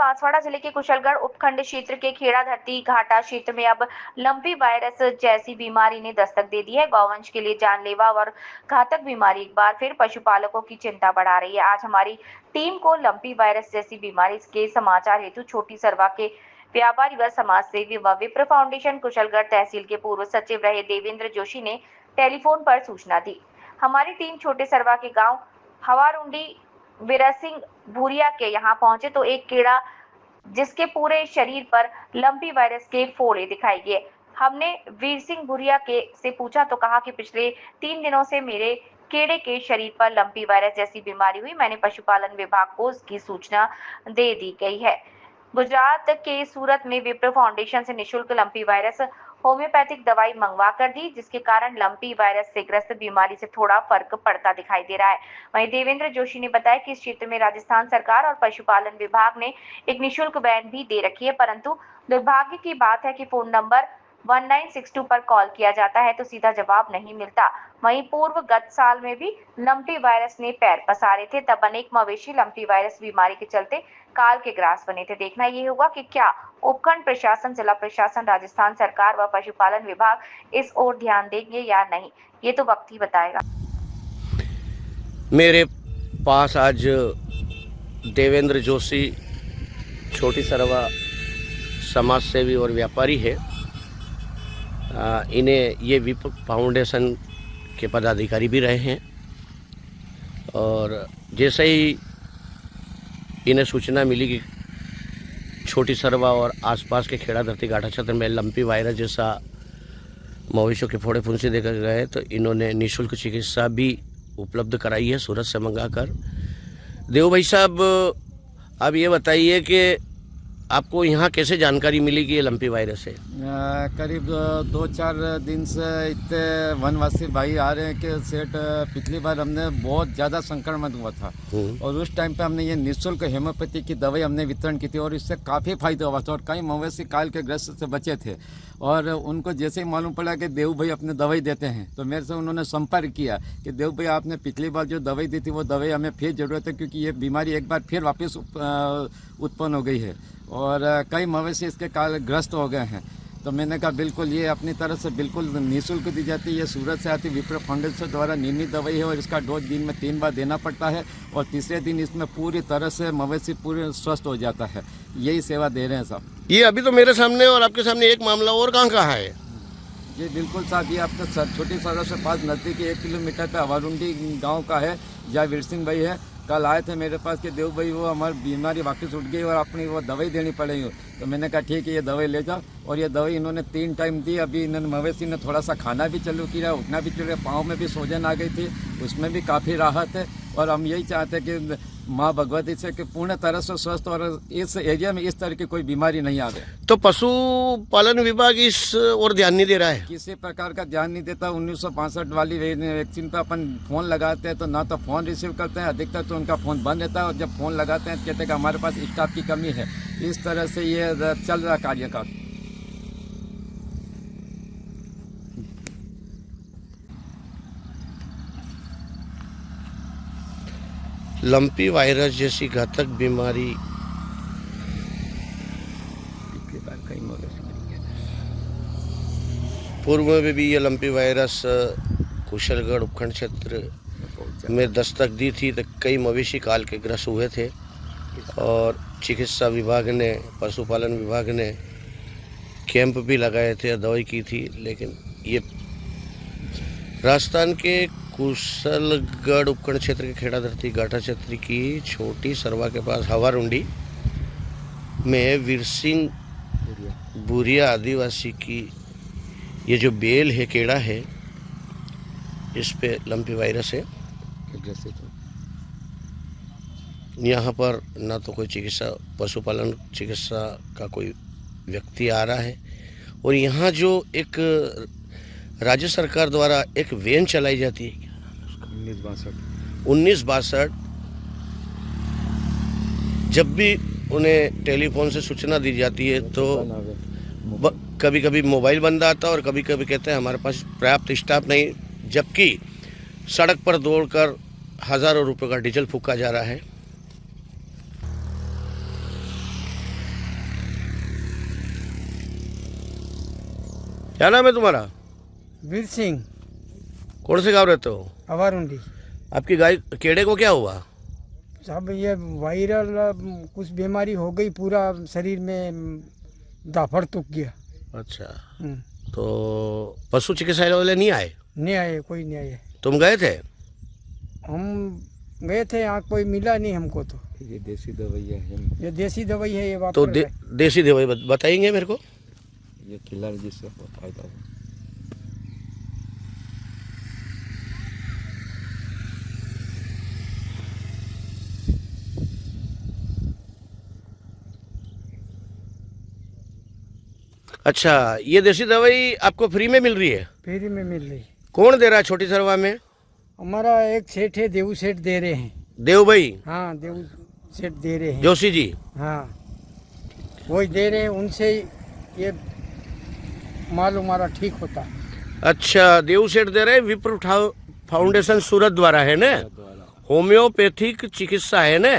बांसवाड़ा जिले के कुशलगढ़ उपखंड क्षेत्र के खेड़ा धरती घाटा क्षेत्र में अब लंपी वायरस जैसी बीमारी ने दस्तक दे दी है। गौवंश के लिए जानलेवा और घातक बीमारी एक बार फिर पशुपालकों की चिंता बढ़ा रही है। आज हमारी टीम को लंपी वायरस जैसी बीमारी के समाचार हेतु छोटी सरवा के व्यापारी व समाज सेवी व विप्र फाउंडेशन कुशलगढ़ तहसील के पूर्व सचिव रहे देवेंद्र जोशी ने टेलीफोन पर सूचना दी। हमारी टीम छोटे सरवा के गांव हवारुंडी वीरसिंह भूरिया के यहाँ पहुंचे तो एक कीड़ा जिसके पूरे शरीर पर लंपी वायरस के फोड़े दिखाई दिए। हमने वीर सिंह भूरिया के से पूछा तो कहा कि पिछले 3 दिनों से मेरे कीड़े के शरीर पर लंपी वायरस जैसी बीमारी हुई। मैंने पशुपालन विभाग को इसकी सूचना दे दी गई है। गुजरात के सूरत में विप्र फाउंडेशन से निःशुल्क लंपी वायरस होम्योपैथिक दवाई मंगवा कर दी, जिसके कारण लंपी वायरस से ग्रस्त बीमारी से थोड़ा फर्क पड़ता दिखाई दे रहा है। वहीं देवेंद्र जोशी ने बताया कि इस क्षेत्र में राजस्थान सरकार और पशुपालन विभाग ने एक निःशुल्क वैन भी दे रखी है, परंतु दुर्भाग्य की बात है कि फोन नंबर 1962 पर कॉल किया जाता है तो सीधा जवाब नहीं मिलता। वहीं पूर्व गत साल में भी लंपी वायरस ने पैर पसारे थे, तब अनेक मवेशी लंपी वायरस बीमारी के चलते काल के ग्रास बने थे। देखना ये होगा कि क्या उपखंड प्रशासन, जिला प्रशासन, राजस्थान सरकार व पशुपालन विभाग इस ओर ध्यान देंगे या नहीं, ये तो वक्त ही बताएगा। मेरे पास आज देवेंद्र जोशी छोटी सरवा समाज सेवी और व्यापारी है। इन्हें ये विप फाउंडेशन के पदाधिकारी भी रहे हैं और जैसे ही इन्हें सूचना मिली कि छोटी सरवा और आसपास के खेड़ा धरती घाटा क्षेत्र में लंपी वायरस जैसा मवेशियों के फोड़े फुंसी देखे गए तो इन्होंने निःशुल्क चिकित्सा भी उपलब्ध कराई है सूरत से मंगाकर। देव भाई साहब, अब ये बताइए कि आपको यहाँ कैसे जानकारी मिली कि ये लंपी वायरस है? करीब 2-4 दिन से इतने वनवासी भाई आ रहे हैं कि सेठ पिछली बार हमने बहुत ज़्यादा संक्रमण हुआ था और उस टाइम पे हमने ये निःशुल्क होम्योपैथी की दवाई हमने वितरण की थी और इससे काफ़ी फायदा हुआ था और कई मवेशी काल के ग्रस्त से बचे थे। और उनको जैसे ही मालूम पड़ा कि देव भाई अपने दवाई देते हैं तो मेरे से उन्होंने संपर्क किया कि देव भाई आपने पिछली बार जो दवाई दी थी वो दवाई हमें फिर ज़रूरत है, क्योंकि ये बीमारी एक बार फिर वापस उत्पन्न हो गई है और कई मवेशी इसके काल ग्रस्त हो गए हैं। तो मैंने कहा बिल्कुल ये अपनी तरफ से बिल्कुल निःशुल्क दी जाती है। ये सूरत से आती विप्र फाउंडेशन द्वारा निर्मित दवाई है और इसका डोज दिन में 3 बार देना पड़ता है और तीसरे दिन इसमें पूरी तरह से मवेशी पूरे स्वस्थ हो जाता है। यही सेवा दे रहे हैं साहब। ये अभी तो मेरे सामने और आपके सामने एक मामला और कहाँ है? जी बिल्कुल साहब, ये आपका छोटी सरवा से पास नज़दीकी 1 किलोमीटर पे हवारुंडी गाँव का है, जहाँ वीर सिंह भाई है। कल आए थे मेरे पास कि देव भाई वो हमारी बीमारी वापस उठ गई और अपनी वो दवाई देनी पड़ेगी। तो मैंने कहा ठीक है ये दवाई ले जाओ और ये दवाई इन्होंने 3 टाइम दी। अभी इन्होंने मवेशी ने थोड़ा सा खाना भी चालू किया, उठना भी चल रहा, पाँव में भी सूजन आ गई थी, उसमें भी काफ़ी राहत है। और हम यही चाहते हैं कि माँ भगवती से कि पूर्ण तरह से स्वस्थ और इस एरिया में इस तरह की कोई बीमारी नहीं आवे। तो पशुपालन विभाग इस और ध्यान नहीं दे रहा है? किसी प्रकार का ध्यान नहीं देता। 1965 वाली वैक्सीन पे अपन फ़ोन लगाते हैं तो ना तो फ़ोन रिसीव करते हैं, अधिकतर तो उनका फ़ोन बंद रहता है और जब फ़ोन लगाते हैं तो कहते हैं कि हमारे पास स्टाफ की कमी है। इस तरह से ये चल रहा कार्य का। लंपी वायरस जैसी घातक बीमारी पूर्व में भी ये लंपी वायरस कुशलगढ़ उपखंड क्षेत्र में दस्तक दी थी तो कई मवेशी काल के ग्रस्त हुए थे और चिकित्सा विभाग ने, पशुपालन विभाग ने कैंप भी लगाए थे, दवाई की थी। लेकिन ये राजस्थान के कुशलगढ़ उपखंड क्षेत्र के खेड़ा धरती घाटा क्षेत्र की छोटी सरवा के पास हवारुंडी में वीर सिंह भूरिया आदिवासी की ये जो बेल है, केड़ा है, इस पे लंपी वायरस है। यहाँ पर ना तो कोई चिकित्सा, पशुपालन चिकित्सा का कोई व्यक्ति आ रहा है और यहाँ जो एक राज्य सरकार द्वारा एक वैन चलाई जाती है 1962, जब भी उन्हें टेलीफोन से सूचना दी जाती है तो कभी कभी मोबाइल बंद आता है और कभी कभी कहते हैं हमारे पास पर्याप्त स्टाफ नहीं, जबकि सड़क पर दौड़कर हज़ारों रुपए का डीजल फूका जा रहा है। क्या नाम है तुम्हारा? वीर सिंह, कौन से गांव रहते हो? अवारुंडी। आपकी गाय केड़े को क्या हुआ? साहब ये वायरल कुछ बीमारी हो गई, पूरा शरीर में दाफड़ तुक गया। अच्छा, हम्म, तो पशु चिकित्सालय वाले नहीं आए? नहीं आए, कोई नहीं आए। तुम गए थे? हम गए थे, यहाँ कोई मिला नहीं हमको। तो ये देसी दवाइयाँ हैं, ये देसी दवाई है, ये तो वापर है। देसी दवाई बताएंगे मेरे को? ये खिलाने जिससे फायदा है। अच्छा, ये देसी दवाई आपको फ्री में मिल रही है? फ्री में मिल रही। कौन दे रहा है छोटी सरवा में? हमारा एक सेठ है, देव सेठ दे रहे हैं। देव भाई? हाँ, देव सेठ दे रहे हैं। जोशी जी? हाँ, वही दे रहे हैं, उनसे ये माल हमारा ठीक होता है। अच्छा, देव सेठ दे रहे हैं, विप्र फाउंडेशन सूरत द्वारा है ना? होम्योपैथिक चिकित्सा है ना?